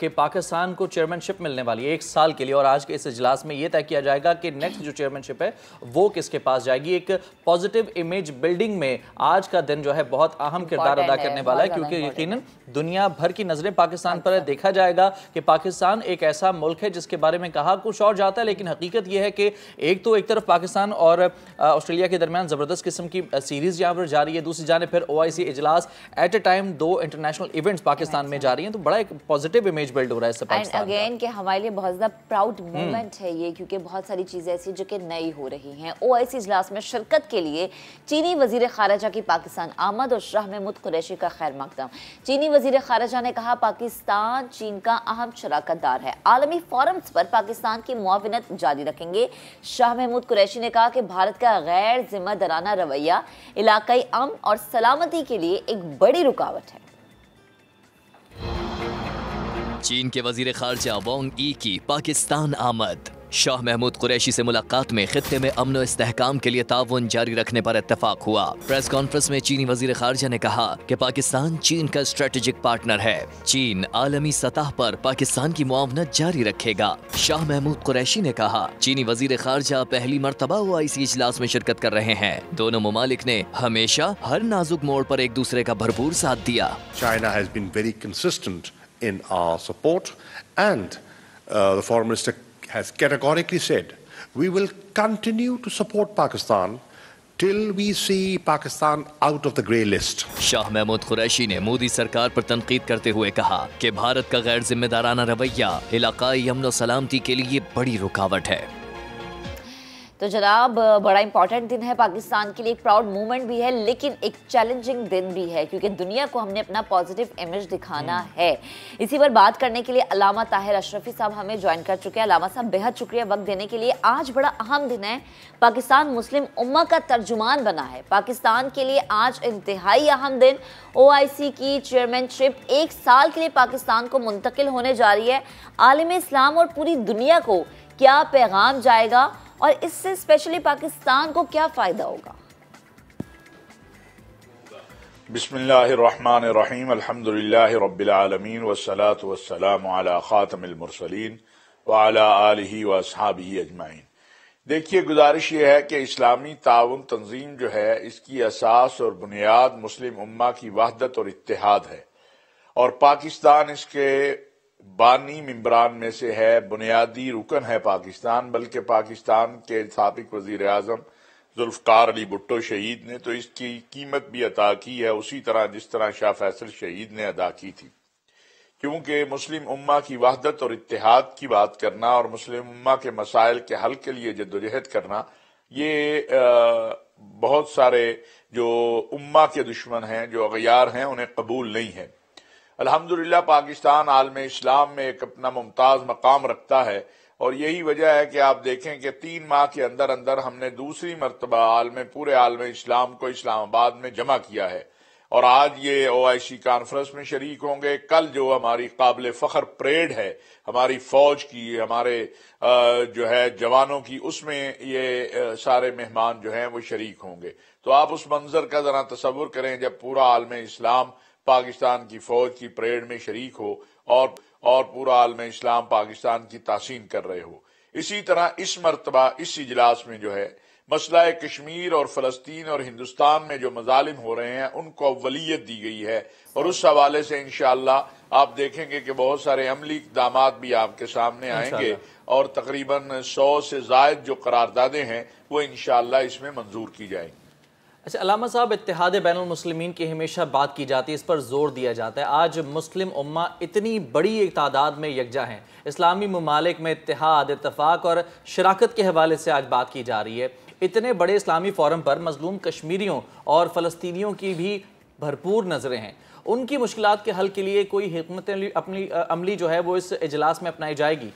کہ پاکستان کو چیئرمین شپ ملنے والی ہے 1 سال کے لیے، اور آج کے اس اجلاس میں یہ طے کیا جائے گا کہ نیکسٹ جو چیئرمین شپ ہے وہ کس کے پاس جائے گی. ایک پازیٹیو امیج بلڈنگ میں آج کا دن جو ہے بہت اہم کردار ادا کرنے والا ہے، کیونکہ یقیناً دنیا بھر کی نظریں پاکستان پر ہے. دیکھا جائے گا کہ پاکستان ایک ایسا ملک ہے جس کے بارے میں کہا کچھ اور جاتا ہے، لیکن حقیقت یہ ہے کہ ایک طرف پاکستان اور آسٹریلیا کے درمیان زبردست قسم کی سیریز یہاں پر جاری ہے، دوسری جانب پھر OIC اجلاس at a time 2 international events Pakistan میں جاری ہیں، تو بڑا ایک پازیٹیو امیج بلڈ ہو رہا ہے اس سے پاکستان کا. اگین کہ ہمارے لیے بہت زیادہ پراؤڈ مومنٹ ہے یہ، کیونکہ بہت ساری چیزیں ایسی جو کہ نئی ہو رہی ہیں. OIC اجلاس میں شرکت کے لیے چینی وزیر خارجہ کی پاکستان آمد اور شاہ محمود قریشی کا خیر مقدم. چینی وزیر خارجہ نے کہا پاکستان چین کا اہم شراکت دار ہے، عالمی فورمز پر پاکستان کی معاونت جاری رکھیں گے. شاہ محمود قریشی نے کہا کہ بھارت کا غیر ذمہ دارانہ رویہ علاقائی امن اور سلامتی کے لیے ایک بڑی رکاوٹ ہے. چین کے وزیر خارجہ وانگ ای کی پاکستان آمد. شاہ محمود قریشی سے ملاقات میں خطے میں امن و استحکام کے لیے تعاون جاری رکھنے پر اتفاق ہوا. پریس کانفرنس میں چینی وزیر خارجہ نے کہا کہ پاکستان چین کا اسٹریٹجک پارٹنر ہے. چین عالمی سطح پر پاکستان کی معاونت جاری رکھے گا. شاہ محمود قریشی نے کہا چینی وزیر خارجہ پہلی مرتبہ OIC اجلاس میں شرکت کر رہے ہیں. دونوں ممالک نے ہمیشہ ہر نازک موڑ پر ایک دوسرے کا بھرپور ساتھ دیا. China has been very consistent in our support, and the foreign minister has categorically said we will continue to support Pakistan till we see Pakistan out of the grey list. Shah Mahmood Qureshi نے مودی سرکار پر تنقید کرتے ہوئے کہا کہ بھارت کا غیر ذمہ دارانہ رویہ علاقائی امن و سلامتی کے لیے بڑی رکاوٹ ہے. تو جناب بڑا امپورٹنٹ دن ہے پاکستان کے لیے، ایک پراؤڈ مومنٹ بھی ہے، لیکن ایک چیلنجنگ دن بھی ہے، کیونکہ دنیا کو ہم نے اپنا پازیٹیو امیج دکھانا ہے. اسی پر بات کرنے کے لیے علامہ طاہر اشرفی صاحب ہمیں جوائن کر چکے ہیں. علامہ صاحب بہت شکریہ وقت دینے کے لیے. آج بڑا اہم دن ہے، پاکستان مسلم امہ کا ترجمان بنا ہے. پاکستان کے لیے آج انتہائی اہم دن. OIC کی چیئرمین شپ 1 سال کے لیے پاکستان کو منتقل ہونے جا رہی ہے. عالم اسلام اور پوری دنیا کو کیا پیغام جائے گا، اور اس سے اسپیشلی پاکستان کو کیا فائدہ ہوگا؟ بسم اللہ الرحمن الرحیم، الحمدللہ رب العالمین والصلاة والسلام علی خاتم المرسلین وعلی آلہ واصحابہ اجمعین. دیکھیے، گزارش یہ ہے کہ اسلامی تعاون تنظیم جو ہے اس کی اساس اور بنیاد مسلم امہ کی وحدت اور اتحاد ہے، اور پاکستان اس کے بانی ممبران میں سے ہے، بنیادی رکن ہے پاکستان. بلکہ پاکستان کے سابق وزیر اعظم ذوالفقار علی بھٹو شہید نے تو اس کی قیمت بھی عطا کی ہے، اسی طرح جس طرح شاہ فیصل شہید نے ادا کی تھی. کیونکہ مسلم امہ کی وحدت اور اتحاد کی بات کرنا اور مسلم امہ کے مسائل کے حل کے لیے جدوجہد کرنا، یہ بہت سارے جو امہ کے دشمن ہیں، جو اغیار ہیں، انہیں قبول نہیں ہے. الحمدللہ پاکستان عالم اسلام میں ایک اپنا ممتاز مقام رکھتا ہے، اور یہی وجہ ہے کہ آپ دیکھیں کہ 3 ماہ کے اندر ہم نے دوسری مرتبہ پورے عالم اسلام کو اسلام آباد میں جمع کیا ہے. اور آج یہ OIC کانفرنس میں شریک ہوں گے. کل جو ہماری قابل فخر پریڈ ہے ہماری فوج کی، ہمارے جو ہے جوانوں کی، اس میں یہ سارے مہمان جو ہیں وہ شریک ہوں گے. تو آپ اس منظر کا ذرا تصور کریں جب پورا عالم اسلام پاکستان کی فوج کی پریڈ میں شریک ہو اور پورا عالم اسلام پاکستان کی تحسین کر رہے ہو. اسی طرح اس مرتبہ اس اجلاس میں جو ہے مسئلہ کشمیر اور فلسطین اور ہندوستان میں جو مظالم ہو رہے ہیں ان کو اولیت دی گئی ہے، اور اس حوالے سے انشاءاللہ آپ دیکھیں گے کہ بہت سارے عملی اقدامات بھی آپ کے سامنے آئیں گے، اور تقریباً 100 سے زائد جو قراردادیں ہیں وہ انشاءاللہ اس میں منظور کی جائیں گی. اچھا علامہ صاحب، اتحاد بین المسلمین کی ہمیشہ بات کی جاتی ہے، اس پر زور دیا جاتا ہے. آج مسلم امہ اتنی بڑی ایک تعداد میں یکجا ہیں، اسلامی ممالک میں اتحاد، اتفاق اور شراکت کے حوالے سے آج بات کی جا رہی ہے. اتنے بڑے اسلامی فورم پر مظلوم کشمیریوں اور فلسطینیوں کی بھی بھرپور نظریں ہیں. ان کی مشکلات کے حل کے لیے کوئی حکمت عملی جو ہے وہ اس اجلاس میں اپنائی جائے گی؟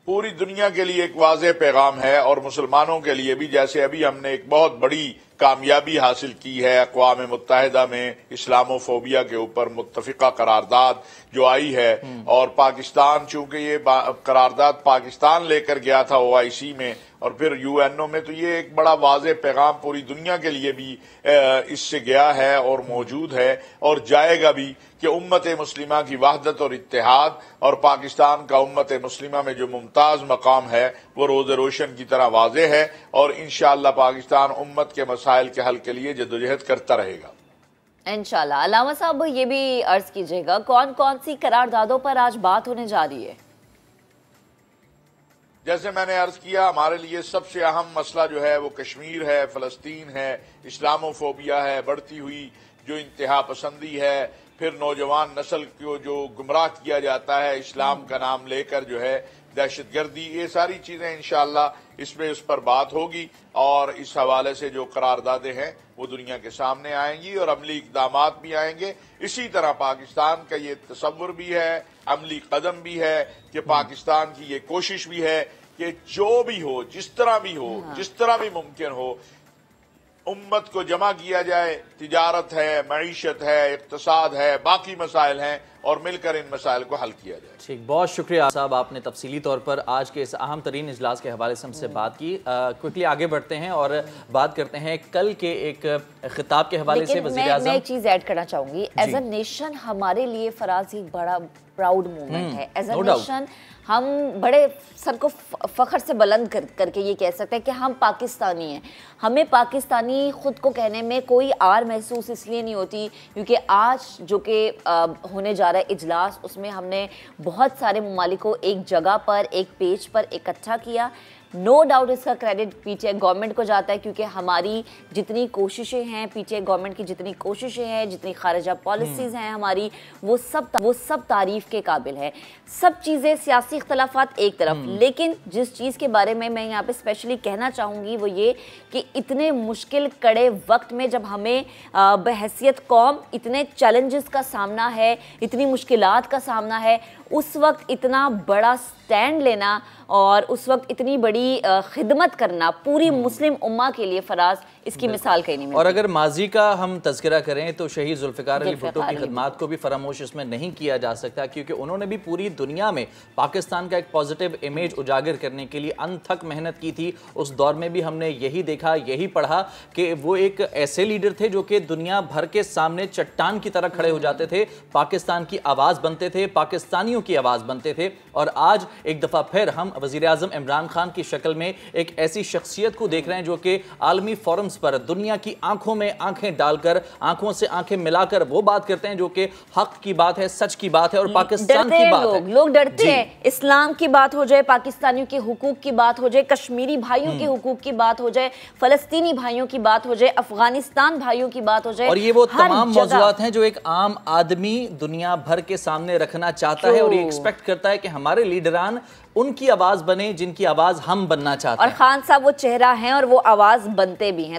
پوری دنیا کے لیے ایک واضح پیغام ہے، اور مسلمانوں کے لیے بھی. جیسے ابھی ہم نے ایک بہت بڑی کامیابی حاصل کی ہے، اقوام متحدہ میں اسلامو فوبیا کے اوپر متفقہ قرارداد جو آئی ہے، اور پاکستان چونکہ یہ قرارداد پاکستان لے کر گیا تھا OIC میں، اور پھر UNO میں، تو یہ ایک بڑا واضح پیغام پوری دنیا کے لیے بھی اس سے گیا ہے اور موجود ہے اور جائے گا بھی کہ امت مسلمہ کی وحدت اور اتحاد اور پاکستان کا امت مسلمہ میں جو ممتاز مقام ہے وہ روز روشن کی طرح واضح ہے، اور انشاءاللہ پاکستان امت کے مسائل کے حل کے لیے جدوجہد کرتا رہے گا انشاءاللہ۔ علامہ صاحب یہ بھی عرض کیجئے گا کون کون سی قراردادوں پر آج بات ہونے جا رہی ہے؟ جیسے میں نے عرض کیا، ہمارے لیے سب سے اہم مسئلہ جو ہے وہ کشمیر ہے، فلسطین ہے، اسلاموفوبیا ہے، بڑھتی ہوئی جو انتہا پسندی ہے، پھر نوجوان نسل کو جو گمراہ کیا جاتا ہے اسلام کا نام لے کر، جو ہے دہشت گردی، یہ ساری چیزیں انشاءاللہ اس پر بات ہوگی، اور اس حوالے سے جو قراردادیں ہیں وہ دنیا کے سامنے آئیں گی اور عملی اقدامات بھی آئیں گے۔ اسی طرح پاکستان کا یہ تصور بھی ہے، عملی قدم بھی ہے کہ پاکستان کی یہ کوشش بھی ہے کہ جو بھی ہو، جس طرح بھی ہو، جس طرح بھی ممکن ہو، امت کو جمع کیا جائے، تجارت ہے، معیشت ہے، اقتصاد ہے، باقی مسائل ہیں، اور مل کر ان مسائل کو حل کیا جائے۔ ٹھیک، بہت شکریہ صاحب، آپ نے تفصیلی طور پر آج کے اس اہم ترین اجلاس کے حوالے سے ہم سے بات کی۔ کوئکلی آگے بڑھتے ہیں اور بات کرتے ہیں کل کے ایک خطاب کے حوالے سے وزیر اعظم۔ میں ایک چیز ایڈ کرنا چاہوں گی، ایز اے نیشن ہمارے لیے فراز ایک بڑا پراؤڈ مومنٹ ہے۔ ایز اے نیشن ہم بڑے سر کو فخر سے بلند کر کے یہ کہہ سکتے ہیں کہ ہم پاکستانی ہیں۔ ہمیں پاکستانی خود کو کہنے میں کوئی آر محسوس اس لیے نہیں ہوتی کیونکہ آج جو کہ ہونے جا رہا ہے اجلاس، اس میں ہم نے بہت سارے ممالک کو ایک جگہ پر، ایک پیج پر اکٹھا کیا۔ نو ڈاؤٹ اس کا credit P T I government کو جاتا ہے، کیونکہ ہماری جتنی کوششیں ہیں، پی ٹی آئی گورنمنٹ کی جتنی کوششیں ہیں، جتنی خارجہ پالیسیز ہیں ہماری، وہ سب تعریف کے قابل ہے۔ سب چیزیں، سیاسی اختلافات ایک طرف، لیکن جس چیز کے بارے میں یہاں پہ اسپیشلی کہنا چاہوں گی وہ یہ کہ اتنے مشکل کڑے وقت میں جب ہمیں بحیثیت قوم اتنے چیلنجز کا سامنا ہے، اتنی مشکلات کا سامنا ہے، اس وقت اتنا بڑا سٹینڈ لینا اور اس وقت اتنی بڑی خدمت کرنا پوری مسلم امہ کے لیے فراز اس کی مثال کہیں نہیں ملتی۔ اور اگر ماضی کا ہم تذکرہ کریں تو شہید ذوالفقار علی بھٹو کی خدمات کو بھی فراموش اس میں نہیں کیا جا سکتا، کیونکہ انہوں نے بھی پوری دنیا میں پاکستان کا ایک پازیٹیو امیج اجاگر کرنے کے لیے انتھک محنت کی تھی۔ اس دور میں بھی ہم نے یہی دیکھا، یہی پڑھا کہ وہ ایک ایسے لیڈر تھے جو کہ دنیا بھر کے سامنے چٹان کی طرح کھڑے ہو جاتے تھے، پاکستان کی آواز بنتے تھے، پاکستانیوں کی آواز بنتے تھے۔ اور آج ایک دفعہ پھر ہم وزیر اعظم عمران خان کی شکل میں ایک ایسی شخصیت کو دیکھ رہے ہیں جو کہ عالمی فورمز پر دنیا کی آنکھوں میں آنکھیں ڈال کر، آنکھوں سے آنکھیں ملا کر وہ بات کرتے ہیں جو کہ حق کی بات ہے، سچ کی بات ہے اور پاکستان کی بات ہے۔ لوگ ڈرتے ہیں، اسلام کی بات ہو جائے، پاکستانیوں کے حقوق کی بات ہو جائے، کشمیری بھائیوں کے حقوق کی بات ہو جائے، فلسطینی بھائیوں کی بات ہو جائے، افغانستان بھائیوں کی بات ہو جائے، اور یہ وہ تمام موضوعات ہیں جو ایک عام آدمی دنیا بھر کے سامنے رکھنا چاہتا ہے اور یہ ایکسپیکٹ کرتا ہے کہ ہمارے لیڈران ان کی آواز بنے جن کی آواز ہم بننا چاہتے ہیں۔ اور خان صاحب وہ چہرہ ہیں اور وہ آواز بنتے بھی ہیں۔